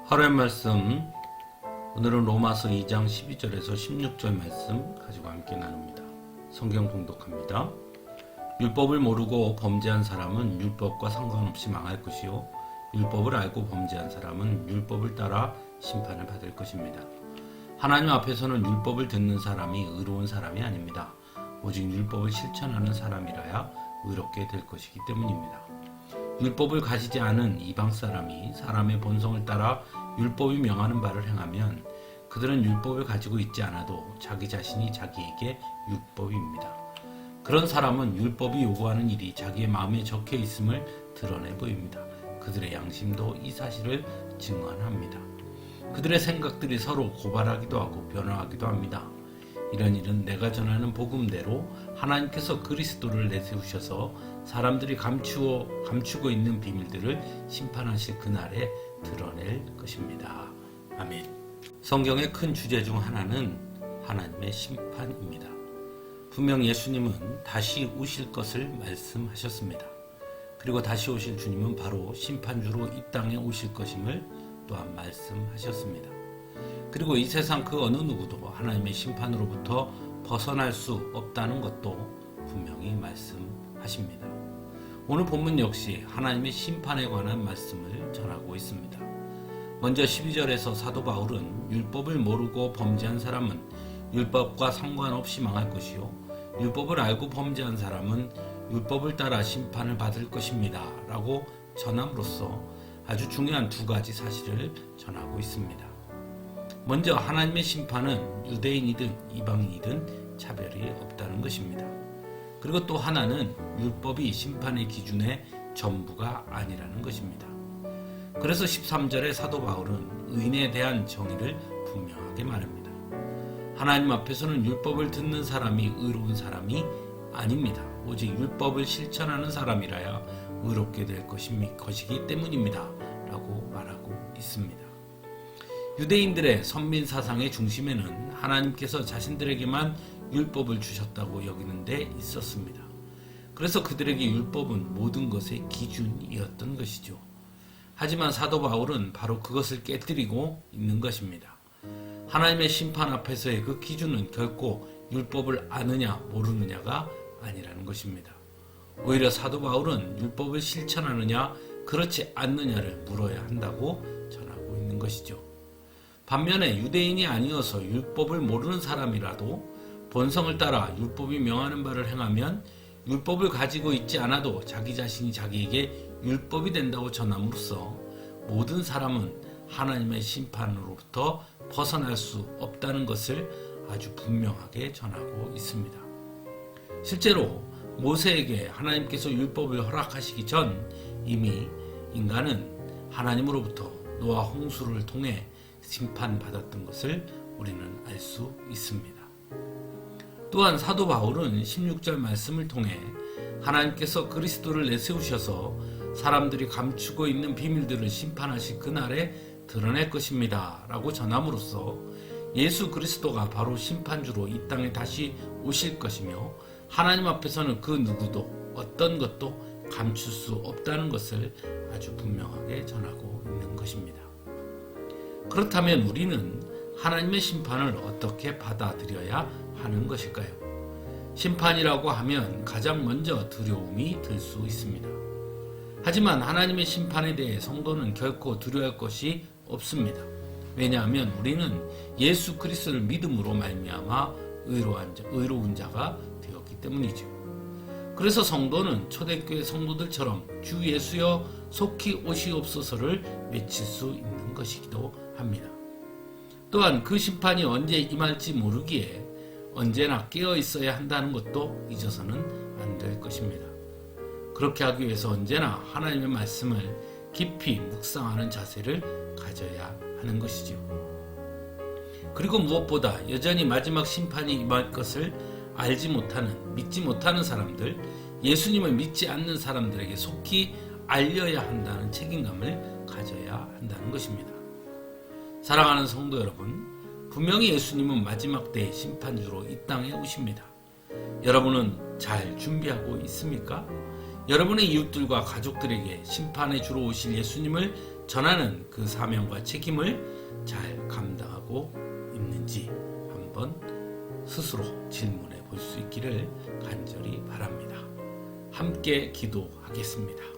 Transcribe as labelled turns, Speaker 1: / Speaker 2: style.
Speaker 1: 하루의 말씀, 오늘은 로마서 2장 12절에서 16절 말씀 가지고 함께 나눕니다. 성경 봉독합니다. 율법을 모르고 범죄한 사람은 율법과 상관없이 망할 것이요 율법을 알고 범죄한 사람은 율법을 따라 심판을 받을 것입니다. 하나님 앞에서는 율법을 듣는 사람이 의로운 사람이 아닙니다. 오직 율법을 실천하는 사람이라야 의롭게 될 것이기 때문입니다. 율법을 가지지 않은 이방 사람이 사람의 본성을 따라 율법이 명하는 바를 행하면 그들은 율법을 가지고 있지 않아도 자기 자신이 자기에게 율법입니다. 그런 사람은 율법이 요구하는 일이 자기의 마음에 적혀 있음을 드러내 보입니다. 그들의 양심도 이 사실을 증언합니다. 그들의 생각들이 서로 고발하기도 하고 변화하기도 합니다. 이런 일은 내가 전하는 복음대로 하나님께서 그리스도를 내세우셔서 사람들이 감추고 있는 비밀들을 심판하실 그날에 드러낼 것입니다. 아멘. 성경의 큰 주제 중 하나는 하나님의 심판입니다. 분명 예수님은 다시 오실 것을 말씀하셨습니다. 그리고 다시 오실 주님은 바로 심판주로 이 땅에 오실 것임을 또한 말씀하셨습니다. 그리고 이 세상 그 어느 누구도 하나님의 심판으로부터 벗어날 수 없다는 것도 분명히 말씀하십니다. 오늘 본문 역시 하나님의 심판에 관한 말씀을 전하고 있습니다. 먼저 12절에서 사도 바울은 율법을 모르고 범죄한 사람은 율법과 상관없이 망할 것이요 율법을 알고 범죄한 사람은 율법을 따라 심판을 받을 것입니다 라고 전함으로써 아주 중요한 두 가지 사실을 전하고 있습니다. 먼저 하나님의 심판은 유대인이든 이방인이든 차별이 없다는 것입니다. 그리고 또 하나는 율법이 심판의 기준의 전부가 아니라는 것입니다. 그래서 13절에 사도 바울은 의인에 대한 정의를 분명하게 말합니다. 하나님 앞에서는 율법을 듣는 사람이 의로운 사람이 아닙니다. 오직 율법을 실천하는 사람이라야 의롭게 될 것이기 때문입니다. 라고 말하고 있습니다. 유대인들의 선민 사상의 중심에는 하나님께서 자신들에게만 율법을 주셨다고 여기는 데 있었습니다. 그래서 그들에게 율법은 모든 것의 기준이었던 것이죠. 하지만 사도 바울은 바로 그것을 깨뜨리고 있는 것입니다. 하나님의 심판 앞에서의 그 기준은 결코 율법을 아느냐 모르느냐가 아니라는 것입니다. 오히려 사도 바울은 율법을 실천하느냐 그렇지 않느냐를 물어야 한다고 전하고 있는 것이죠. 반면에 유대인이 아니어서 율법을 모르는 사람이라도 본성을 따라 율법이 명하는 바를 행하면 율법을 가지고 있지 않아도 자기 자신이 자기에게 율법이 된다고 전함으로써 모든 사람은 하나님의 심판으로부터 벗어날 수 없다는 것을 아주 분명하게 전하고 있습니다. 실제로 모세에게 하나님께서 율법을 허락하시기 전 이미 인간은 하나님으로부터 노아 홍수를 통해 심판받았던 것을 우리는 알 수 있습니다. 또한 사도 바울은 16절 말씀을 통해 하나님께서 그리스도를 내세우셔서 사람들이 감추고 있는 비밀들을 심판하실 그날에 드러낼 것입니다 라고 전함으로써 예수 그리스도가 바로 심판주로 이 땅에 다시 오실 것이며 하나님 앞에서는 그 누구도 어떤 것도 감출 수 없다는 것을 아주 분명하게 전하고 있는 것입니다. 그렇다면 우리는 하나님의 심판을 어떻게 받아들여야 하는 것일까요? 심판이라고 하면 가장 먼저 두려움이 들 수 있습니다. 하지만 하나님의 심판에 대해 성도는 결코 두려워할 것이 없습니다. 왜냐하면 우리는 예수 그리스도를 믿음으로 말미암아 의로운 자가 되었기 때문이죠. 그래서 성도는 초대교회 성도들처럼 주 예수여 속히 오시옵소서를 외칠 수 있는 것이기도 합니다. 또한 그 심판이 언제 임할지 모르기에 언제나 깨어 있어야 한다는 것도 잊어서는 안 될 것입니다. 그렇게 하기 위해서 언제나 하나님의 말씀을 깊이 묵상하는 자세를 가져야 하는 것이죠. 그리고 무엇보다 여전히 마지막 심판이 임할 것을 알지 못하는, 믿지 못하는 사람들, 예수님을 믿지 않는 사람들에게 속히 알려야 한다는 책임감을 가져야 한다는 것입니다. 사랑하는 성도 여러분, 분명히 예수님은 마지막 때의 심판주로 이 땅에 오십니다. 여러분은 잘 준비하고 있습니까? 여러분의 이웃들과 가족들에게 심판의 주로 오실 예수님을 전하는 그 사명과 책임을 잘 감당하고 있는지 한번 스스로 질문해 볼 수 있기를 간절히 바랍니다. 함께 기도하겠습니다.